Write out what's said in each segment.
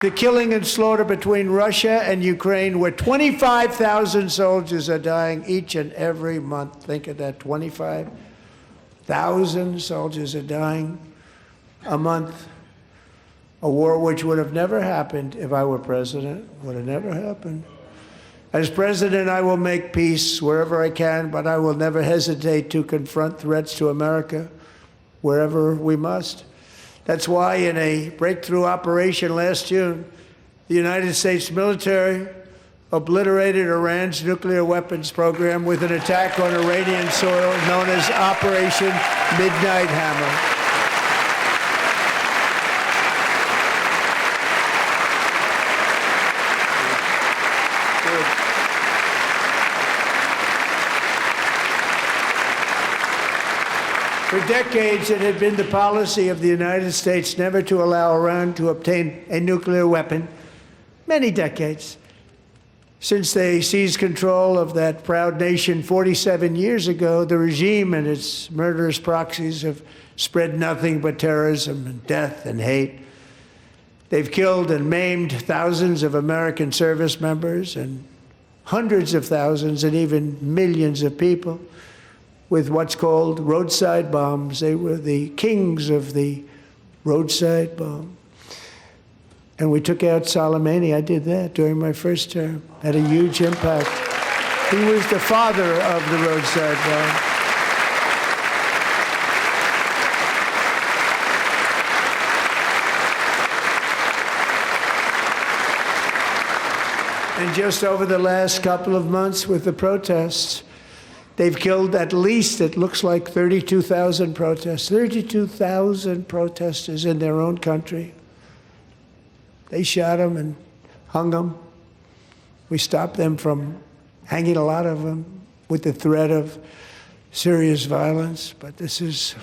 The killing and slaughter between Russia and Ukraine, where 25,000 soldiers are dying each and every month. Think of that, 25,000 soldiers are dying a month. A war which would have never happened if I were president, would have never happened. As president, I will make peace wherever I can, but I will never hesitate to confront threats to America wherever we must. That's why in a breakthrough operation last June, the United States military obliterated Iran's nuclear weapons program with an attack on Iranian soil known as Operation Midnight Hammer. For decades, it had been the policy of the United States never to allow Iran to obtain a nuclear weapon. Many decades. Since they seized control of that proud nation 47 years ago, the regime and its murderous proxies have spread nothing but terrorism and death and hate. They've killed and maimed thousands of American service members and hundreds of thousands and even millions of people with what's called roadside bombs. They were the kings of the roadside bomb. And we took out Soleimani. I did that during my first term. Had a huge impact. He was the father of the roadside bomb. And just over the last couple of months with the protests, they've killed at least, it looks like, 32,000 protests. 32,000 protesters in their own country. They shot them and hung them. We stopped them from hanging a lot of them with the threat of serious violence. But this is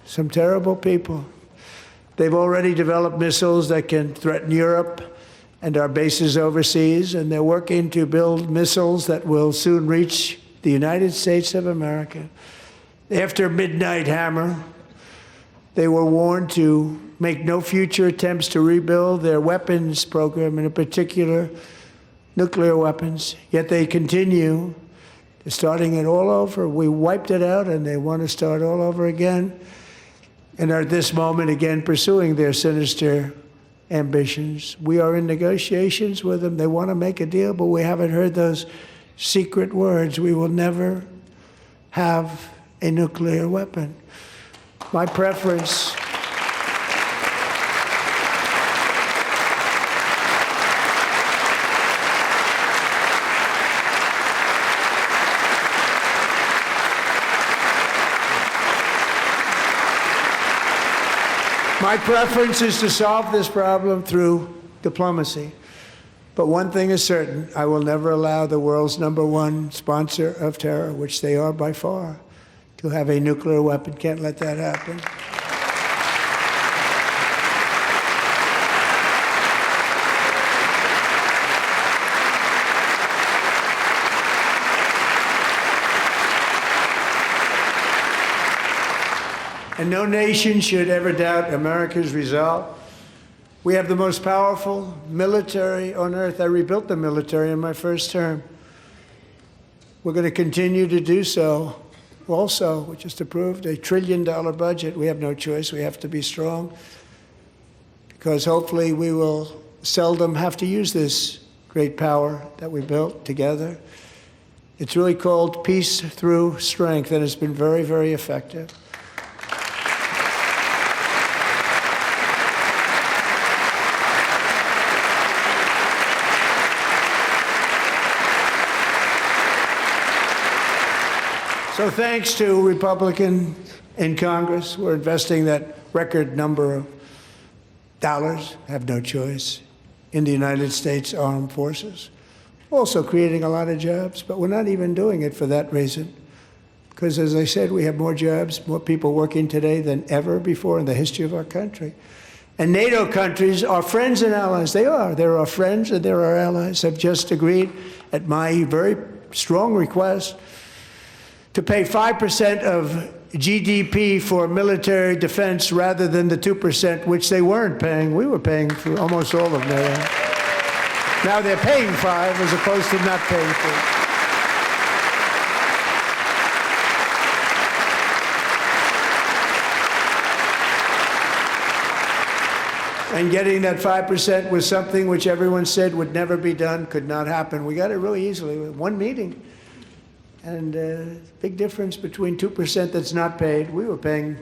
some terrible people. They've already developed missiles that can threaten Europe and our bases overseas, and they're working to build missiles that will soon reach the United States of America. After Midnight Hammer, they were warned to make no future attempts to rebuild their weapons program, and in particular, nuclear weapons. Yet they continue, starting it all over. We wiped it out, and they want to start all over again, and are at this moment again pursuing their sinister ambitions. We are in negotiations with them. They want to make a deal, but we haven't heard those secret words. We will never have a nuclear weapon. My preference is to solve this problem through diplomacy. But one thing is certain, I will never allow the world's #1 sponsor of terror, which they are by far, to have a nuclear weapon. Can't let that happen. And no nation should ever doubt America's resolve. We have the most powerful military on earth. I rebuilt the military in my first term. We're going to continue to do so. Also, we just approved a $1 trillion budget. We have no choice. We have to be strong, because hopefully we will seldom have to use this great power that we built together. It's really called peace through strength, and it's been very, very effective. So thanks to Republicans in Congress, we're investing that record number of dollars, have no choice, in the United States Armed Forces. Also creating a lot of jobs, but we're not even doing it for that reason. Because as I said, we have more jobs, more people working today than ever before in the history of our country. And NATO countries are friends and allies. They are. They're our friends and they're our allies. Have just agreed, at my very strong request, to pay 5% of GDP for military defense rather than the 2%, which they weren't paying. We were paying for almost all of NATO. Now they're paying 5 as opposed to not paying 3. And getting that 5% was something which everyone said would never be done, could not happen. We got it really easily with one meeting. And big difference between 2% that's not paid. We were paying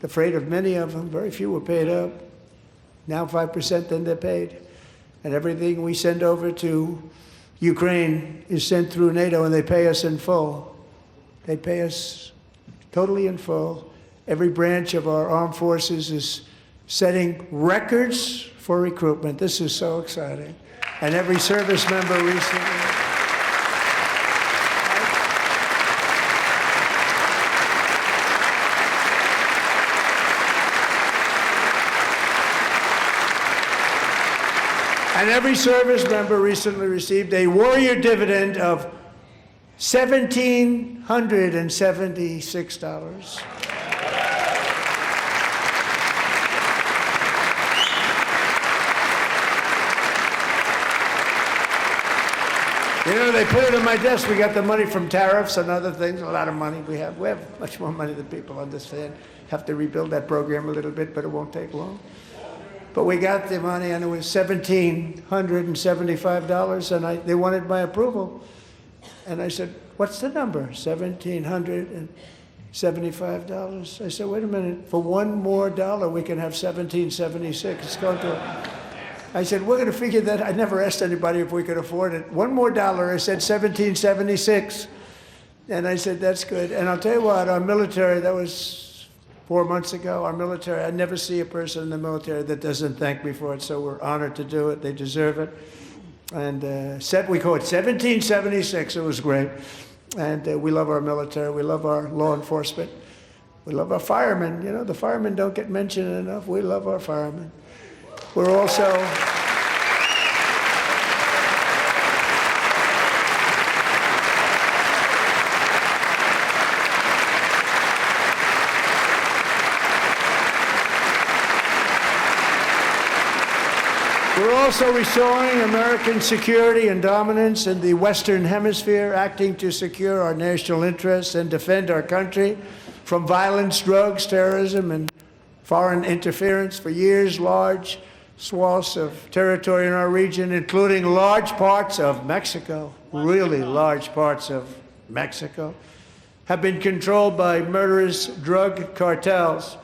the freight of many of them. Very few were paid up. Now 5%, then they're paid. And everything we send over to Ukraine is sent through NATO, and they pay us in full. They pay us totally in full. Every branch of our armed forces is setting records for recruitment. This is so exciting. And every service member recently. And every service member recently received a warrior dividend of $1,776. You know, they put it on my desk. We got the money from tariffs and other things, a lot of money we have. We have much more money than people understand. Have to rebuild that program a little bit, but it won't take long. But we got the money, and it was $1,775, and they wanted my approval. And I said, what's the number? $1,775. I said, wait a minute, for $1 more we can have $1,776. It's going to... I said, we're going to figure that. I never asked anybody if we could afford it. $1 more. I said, $1,776. And I said, that's good. And I'll tell you what, our military, that was 4 months ago, our military, I never see a person in the military that doesn't thank me for it. So we're honored to do it. They deserve it. And we call it 1776. It was great. And we love our military. We love our law enforcement. We love our firemen. You know, the firemen don't get mentioned enough. We love our firemen. We're also restoring American security and dominance in the Western Hemisphere, acting to secure our national interests and defend our country from violence, drugs, terrorism, and foreign interference. For years, large swaths of territory in our region, including large parts of Mexico, really large parts of Mexico, have been controlled by murderous drug cartels.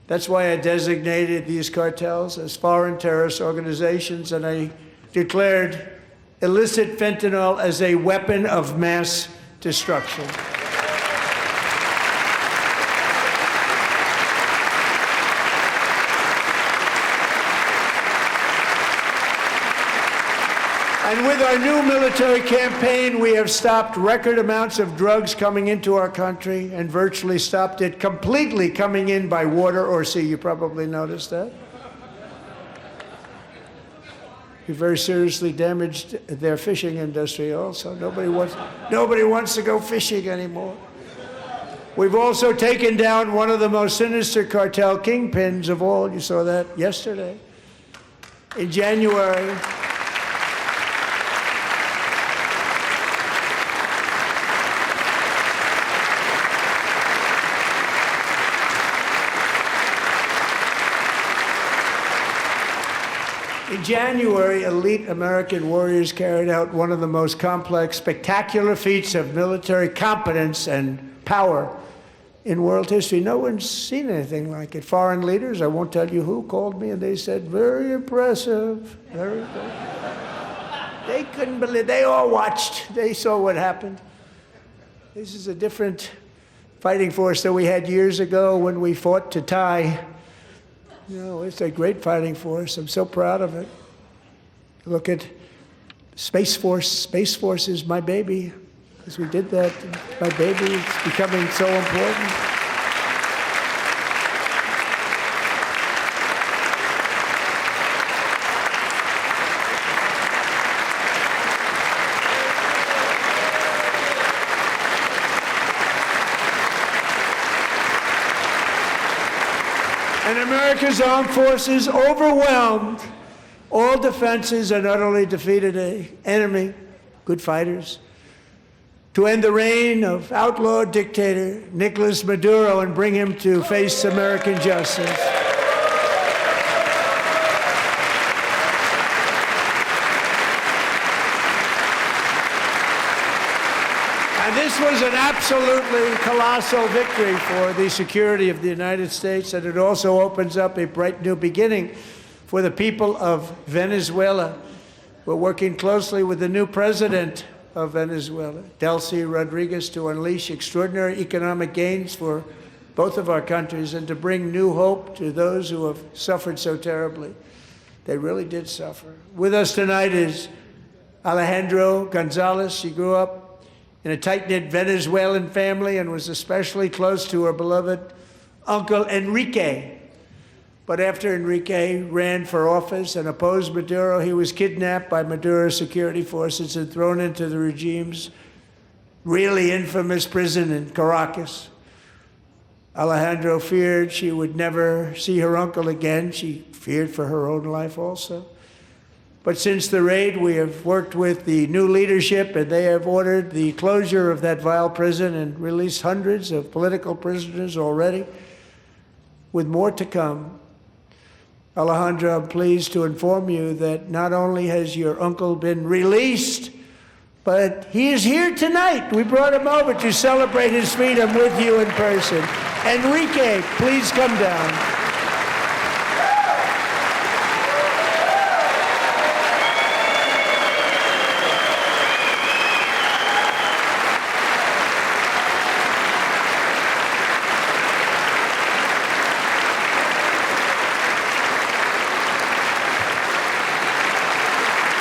That's why I designated these cartels as foreign terrorist organizations, and I declared illicit fentanyl as a weapon of mass destruction. And with our new military campaign, we have stopped record amounts of drugs coming into our country and virtually stopped it completely coming in by water or sea. You probably noticed that. We very seriously damaged their fishing industry also. Nobody wants to go fishing anymore. We've also taken down one of the most sinister cartel kingpins of all. You saw that yesterday. In January, elite American warriors carried out one of the most complex, spectacular feats of military competence and power in world history. No one's seen anything like it. Foreign leaders, I won't tell you who, called me and they said, very impressive, very good. They couldn't believe, they all watched, they saw what happened. This is a different fighting force that we had years ago when we fought to tie. You know, it's a great fighting force. I'm so proud of it. Look at Space Force. Space Force is my baby, because we did that. My baby is becoming so important. And America's armed forces overwhelmed all defenses and utterly defeated an enemy, good fighters, to end the reign of outlaw dictator Nicolas Maduro and bring him to face American justice. And this was an absolutely colossal victory for the security of the United States, and it also opens up a bright new beginning for the people of Venezuela. We're working closely with the new president of Venezuela, Delcy Rodriguez, to unleash extraordinary economic gains for both of our countries and to bring new hope to those who have suffered so terribly. They really did suffer. With us tonight is Alejandro Gonzalez. She grew up in a tight-knit Venezuelan family and was especially close to her beloved uncle Enrique. But after Enrique ran for office and opposed Maduro, he was kidnapped by Maduro's security forces and thrown into the regime's really infamous prison in Caracas. Alejandro feared she would never see her uncle again. She feared for her own life also. But since the raid, we have worked with the new leadership, and they have ordered the closure of that vile prison and released hundreds of political prisoners already, with more to come. Alejandro, I'm pleased to inform you that not only has your uncle been released, but he is here tonight. We brought him over to celebrate his freedom with you in person. Enrique, please come down.